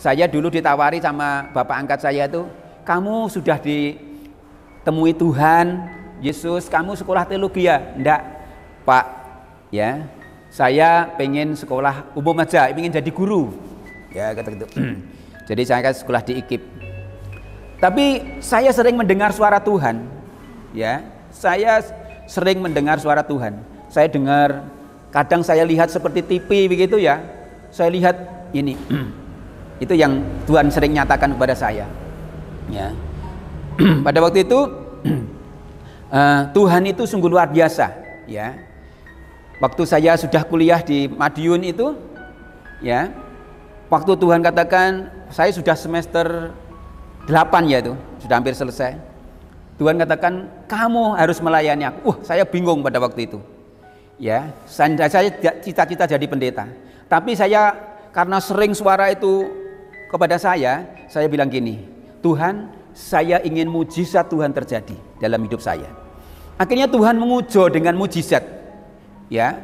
Saya dulu ditawari sama bapak angkat saya tuh, kamu sudah ditemui Tuhan Yesus, kamu sekolah teologi ya? Enggak Pak, ya saya pengen sekolah umum aja, pengen jadi guru, ya kata gitu. Jadi saya kan sekolah di IKIP. Tapi saya sering mendengar suara Tuhan, ya saya sering mendengar suara Tuhan. Saya dengar, kadang saya lihat seperti TV begitu ya, saya lihat ini, itu yang Tuhan sering nyatakan kepada saya. Ya, pada waktu itu Tuhan itu sungguh luar biasa, ya. Waktu saya sudah kuliah di Madiun itu, ya, waktu Tuhan katakan saya sudah semester 8 ya itu, sudah hampir selesai. Tuhan katakan kamu harus melayani aku. Saya bingung pada waktu itu. Ya, saya cita-cita jadi pendeta. Tapi saya karena sering suara itu kepada saya bilang gini, Tuhan, saya ingin mujizat Tuhan terjadi dalam hidup saya. Akhirnya Tuhan menguji dengan mujizat. Ya,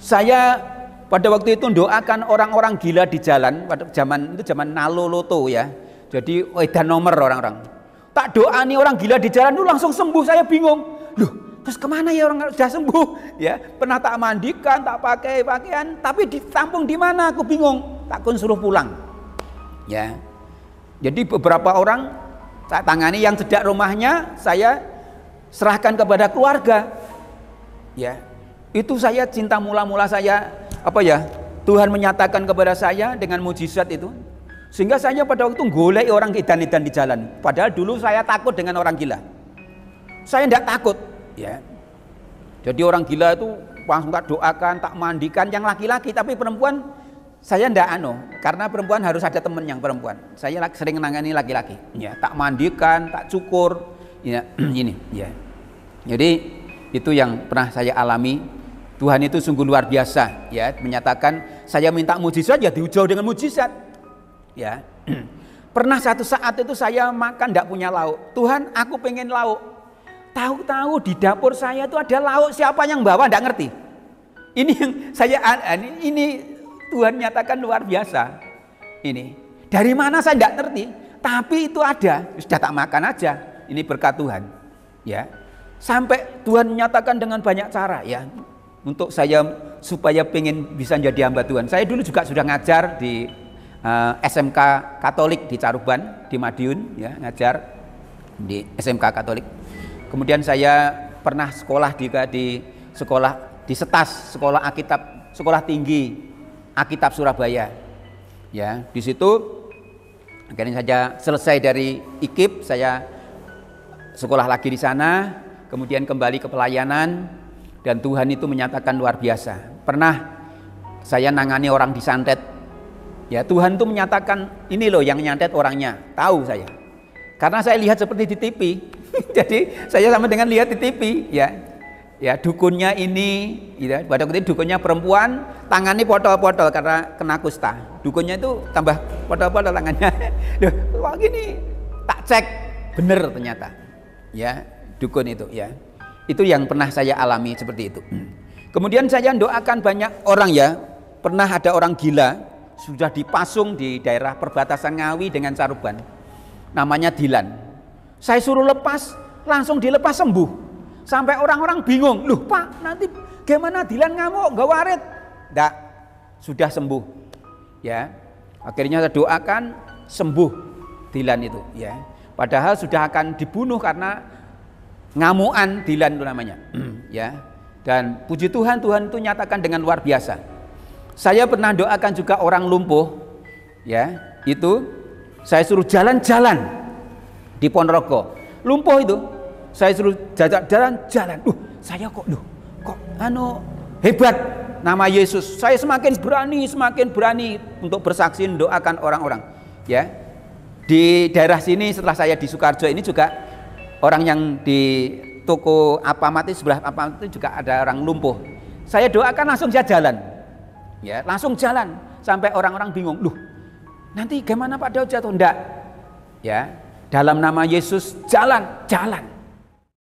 saya pada waktu itu doakan orang-orang gila di jalan. Pada zaman nalo loto ya. Jadi edan nomor orang-orang. Tak doa nih orang gila di jalan itu langsung sembuh. Saya bingung. Loh, terus kemana ya orang sudah sembuh? Ya, pernah tak mandikan, tak pakai pakaian, tapi ditampung di mana? Aku bingung. Takun suruh pulang. Ya. Jadi beberapa orang saya tangani, yang sejak rumahnya saya serahkan kepada keluarga. Ya. Itu saya cinta mula-mula saya Tuhan menyatakan kepada saya dengan mujizat itu. Sehingga saya pada waktu golek orang edan-edan di jalan. Padahal dulu saya takut dengan orang gila. Saya tidak takut, ya. Jadi orang gila itu langsung tak doakan, tak mandikan yang laki-laki, tapi perempuan saya tidak karena perempuan harus ada teman yang perempuan. Saya sering menangani laki-laki, ya, tak mandikan, tak cukur, ya, ini, ya. Jadi itu yang pernah saya alami. Tuhan itu sungguh luar biasa, ya, menyatakan saya minta mujizat ya diuji dengan mujizat. Ya, pernah satu saat itu saya makan tidak punya lauk. Tuhan, aku pengen lauk. Tahu-tahu di dapur saya itu ada lauk, siapa yang bawa tidak ngerti. Ini yang saya ini Tuhan nyatakan luar biasa. Ini dari mana saya tidak ngerti, tapi itu ada, sudah tak makan aja. Ini berkat Tuhan. Ya, sampai Tuhan menyatakan dengan banyak cara, ya, untuk saya supaya pengen bisa jadi hamba Tuhan. Saya dulu juga sudah ngajar di SMK Katolik di Caruban, di Madiun, ya, ngajar di SMK Katolik. Kemudian saya pernah sekolah juga di sekolah di SETAS, sekolah Alkitab, sekolah tinggi Alkitab Surabaya. Ya, di situ akhirnya saya selesai dari IKIP, saya sekolah lagi di sana, kemudian kembali ke pelayanan, dan Tuhan itu menyatakan luar biasa. Pernah saya nangani orang disantet. Ya, Tuhan itu menyatakan ini loh yang nyantet orangnya, tahu saya. Karena saya lihat seperti di TV. Jadi saya sama dengan lihat di TV, ya. Ya, dukunnya ini, ya, pada waktu itu dukunnya perempuan, tangannya potol-potol karena kena kusta. Dukunnya itu tambah potol-potol tangannya. Loh, kok gini? Tak cek, bener ternyata. Ya, dukun itu, ya. Itu yang pernah saya alami seperti itu. Kemudian saya doakan banyak orang, ya. Pernah ada orang gila sudah dipasung di daerah perbatasan Ngawi dengan Caruban, namanya Dilan. Saya suruh lepas, langsung dilepas sembuh. Sampai orang-orang bingung, loh Pak, nanti gimana Dilan ngamuk, gak warit? Nggak, sudah sembuh. Ya, akhirnya saya doakan sembuh Dilan itu. Ya, padahal sudah akan dibunuh karena ngamuan Dilan itu namanya. Ya, dan puji Tuhan, Tuhan itu nyatakan dengan luar biasa. Saya pernah doakan juga orang lumpuh, ya, itu saya suruh jalan-jalan di Ponorogo, lumpuh itu, saya suruh jalan-jalan. Saya kok hebat, nama Yesus. Saya semakin berani untuk bersaksi doakan orang-orang. Ya, di daerah sini setelah saya di Sukarjo ini juga orang yang di toko Alfamart sebelah Alfamart itu juga ada orang lumpuh. Saya doakan langsung saya jalan. Ya, langsung jalan sampai orang-orang bingung, loh nanti gimana Pak Daud jatuh? Enggak, ya, dalam nama Yesus jalan.